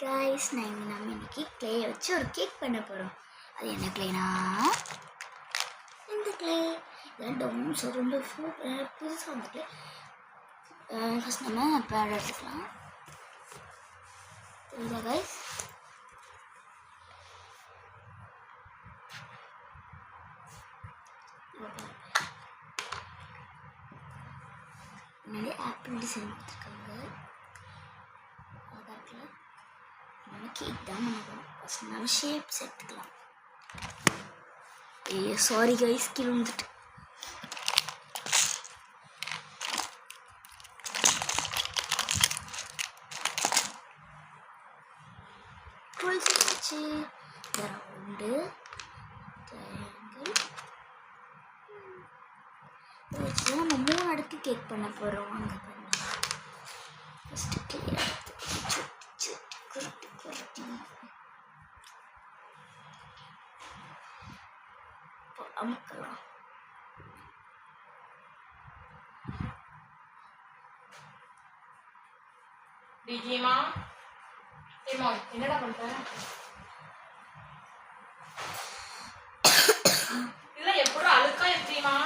guys, நம்ம இன்னைக்கு clay வச்சு ஒரு கேக் பண்ண போகிறோம். அது என்ன க்ளேனா, இந்த க்ளே டவுன்ஸ் ரொம்ப புதுசாக அந்த க்ளே. ஃபஸ்ட் நம்ம பேட் எடுத்துக்கலாம். தெரியுதா கைஸ்? முன்னாடி ஆப்பிள் டிசைன் கொடுத்துருக்காங்க. நம்ம கேக் தான் பண்ணுறோம். ஃபஸ்ட் நம்ம ஷேப்ஸ் எடுத்துக்கலாம். சாரி கைஸ், கீழே வந்துட்டு வச்சு ரவுண்டு ட்ரையாங்கிள் வச்சு நம்ம 3 அடுக்கு கேக் பண்ண போகிறோம். அங்கே பண்ணலாம். First clear அமுக்கலாம். டிஜிமா என்னடா பண்ற? இல்ல எப்படா அழுக்கா எப்படிமா?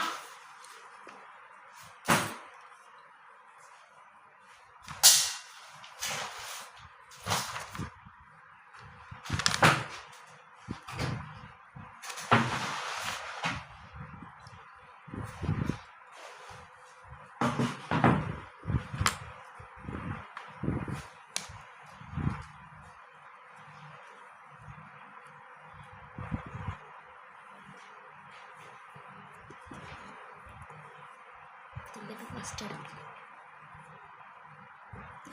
ஃபஸ்ட் அடுக்கு,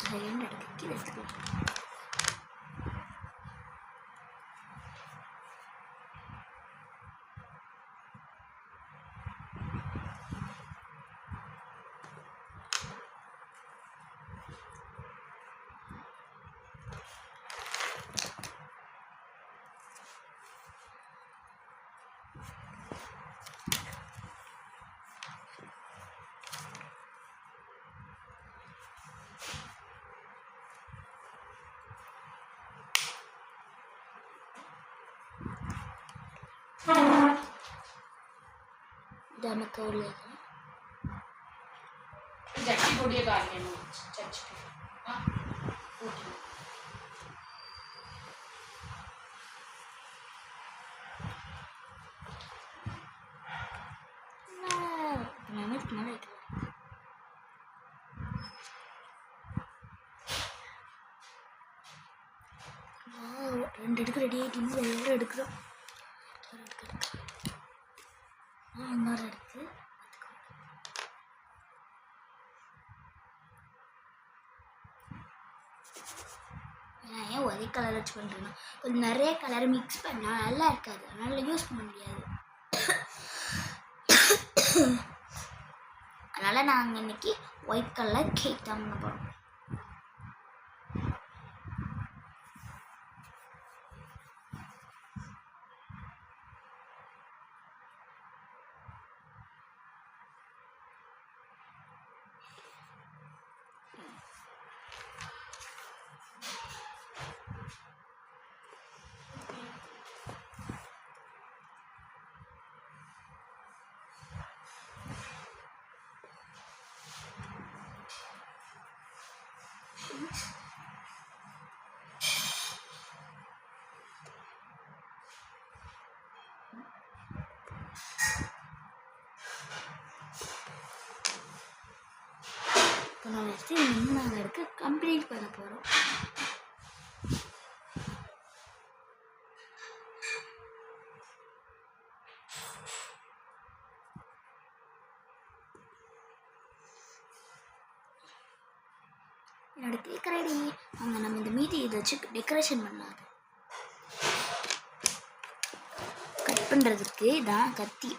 செகண்ட் அடுக்கு கீழே எடுத்துக்கலாம். நமக்கு ஒரு जट्टी बोडिया गार्डन में चर्च पे हां ओके ரெண்டு எடுக்க ரெடி ஆகிட்டு இன்னும் எடுக்கிறோம். இன்னொரு எடுத்து நான் ஏன் ஒரே கலர் வச்சு பண்ணுறேன்னா கொஞ்சம் நிறைய கலர் மிக்ஸ் பண்ணால் நல்லா இருக்காது, அதனால் யூஸ் பண்ண முடியாது. அதனால் நாங்கள் இன்னைக்கு ஒயிட் கலர் கேக் தான் பண்ண போகிறோம். இப்போ நம்ம வச்சு 3 அடுக்கு கம்ப்ளீட் பண்ண போகிறோம். என்னோட கேக் ரெடி. அங்கே நம்ம இந்த மீதி இதை வச்சு டெக்கரேஷன் பண்ணலாம். கட் பண்ணுறதுக்கு இதான் கத்தி.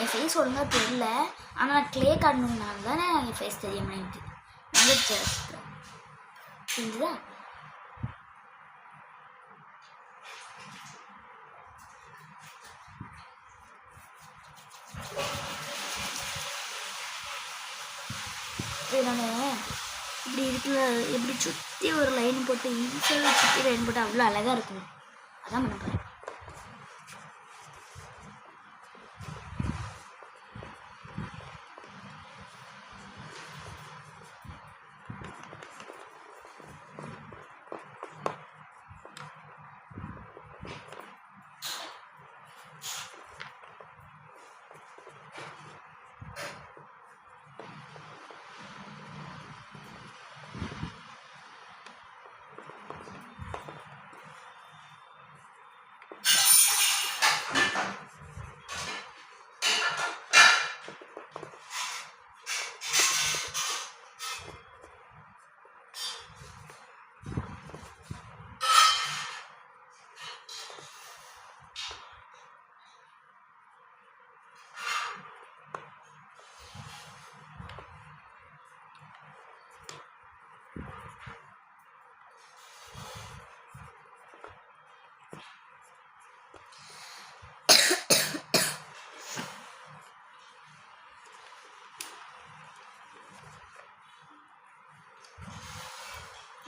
என் ஃபேஸ் ஒழுங்காக தெரியல, ஆனால் க்ளே காட்டணுன்னால தானே என் ஃபேஸ் தெரியாமல் எனக்கு தெரிஞ்சுதா? நான் இப்படி இருக்குல்ல, இப்படி சுற்றி ஒரு லைன் போட்டு ஈஸியாக சுற்றி லைன் போட்டு அவ்வளோ அழகாக இருக்கும். அதான் பண்ண போகிறேன்.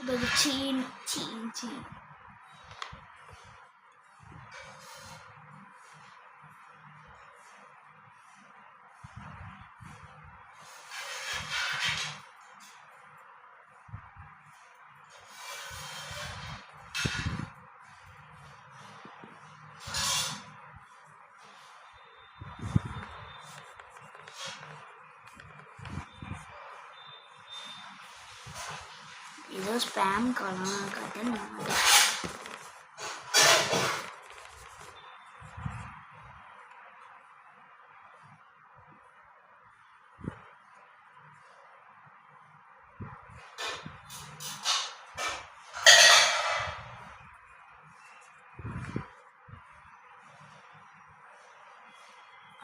இப்போ சீன் சீன் சீன் ஏதோ ஸ்பேம் காலம் கடன்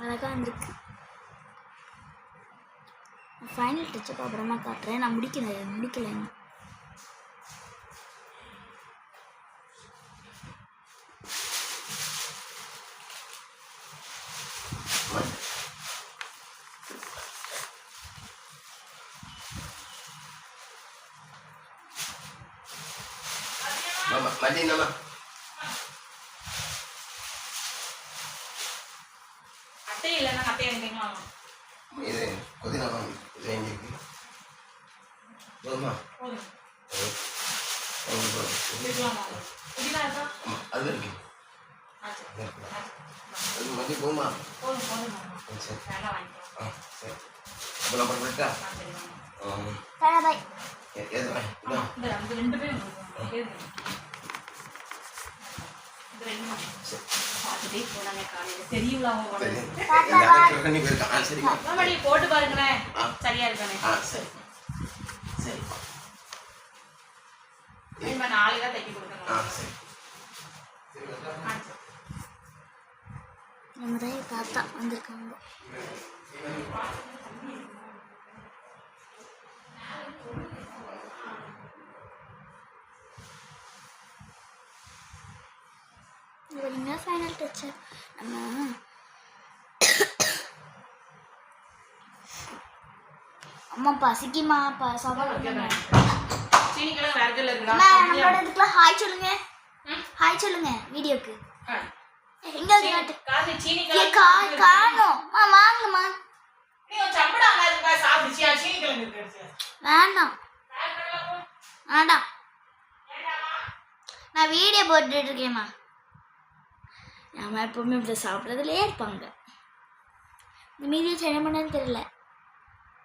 அழகாக இருந்துருக்கு. ஃபைனல் டச்சப் அப்புறமா காட்டுறேன். நான் முடிக்கல இன்னும். Mama. அட்டை இல்லைன்னா அட்டை எங்கேங்களா இது புதினா இது எங்கே இருக்கு? போதுமா? போதும். புதினா இருக்கா? அது இருக்கு. அது மதி போமா? போதும். சரி. நல்லா வாங்கிக்கலாம். சரி. அப்புறம் பண்ணிட்டா? பாய். எது பாய்? இந்த ரெண்டு பேரும் போட்டு பாருங்களேன். சரியா இருக்கானே. நாளைக்கு தான் தைக்க கொடுக்கணும். நம்ம தாத்தா வந்திருக்காங்க. இவங்க ஃபைனல் டச்சு. நம்ம அம்மா பசிக்குமா சாப்பாடு ஹாய் சொல்லுங்க. ஹாய் சொல்லுங்க வீடியோக்கு. எங்க காணும் வாங்கம்மா. வேண்டாம் வேண்டாம், நான் வீடியோ போட்டுட்டு இருக்கேம்மா. நம்ம எப்பவுமே இப்படி சாப்பிட்றதுலேயே இருப்பாங்க. இந்த மீதியை என்ன பண்ணன்னு தெரியல.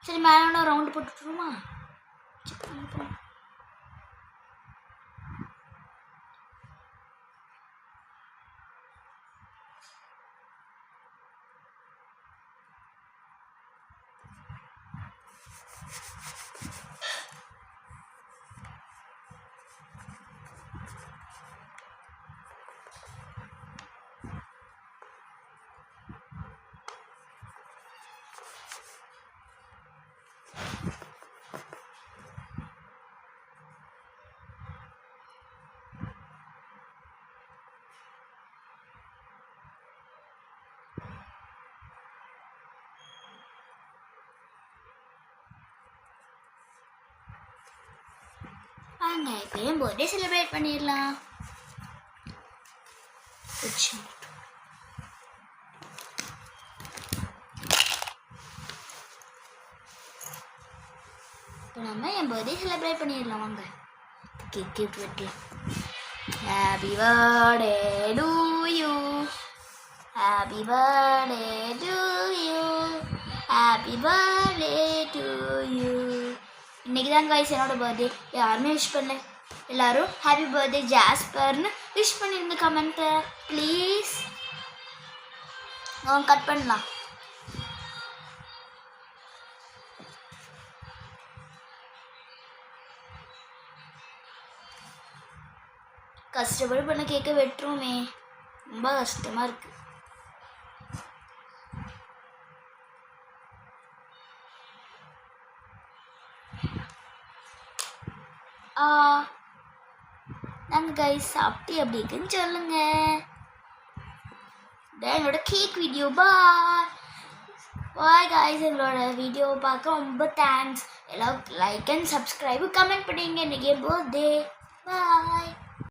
சரி மேலே ரவுண்டு போட்டுட்டுருமா? வாங்க இப்போ என் பர்த்டே செலிப்ரேட் பண்ணிடலாம். இப்போ நம்ம என் பர்த்டே செலிப்ரேட் பண்ணிடலாம். வாங்க கேக் வெட்டலாம். Happy birthday to you, happy birthday to you, happy birthday to you. இன்னைக்கு தான் கைஸ் என்னோட பர்த்டே. யாருமே விஷ் பண்ணல. எல்லாரும் ஹாப்பி பர்த்டே ஜாஸ்பர்னு விஷ் பண்ணிருங்க கமெண்ட்டை ப்ளீஸ். கட் பண்ணலாம். கஷ்டப்பட்டு பண்ண கேட்க வெட்டுருமே, ரொம்ப கஷ்டமா இருக்கு. நாங்கள் கைஸ் சாப்பிட்டு எப்படி இருக்குன்னு சொல்லுங்க. இதான் என்னோட கேக் வீடியோ. Bye guys. எங்களோட வீடியோவை பார்க்க ரொம்ப தேங்க்ஸ். எல்லாம் லைக் அண்ட் சப்ஸ்கிரைப் கமெண்ட் பண்ணிங்க. இன்னைக்கு பர்த்டே. பாய்.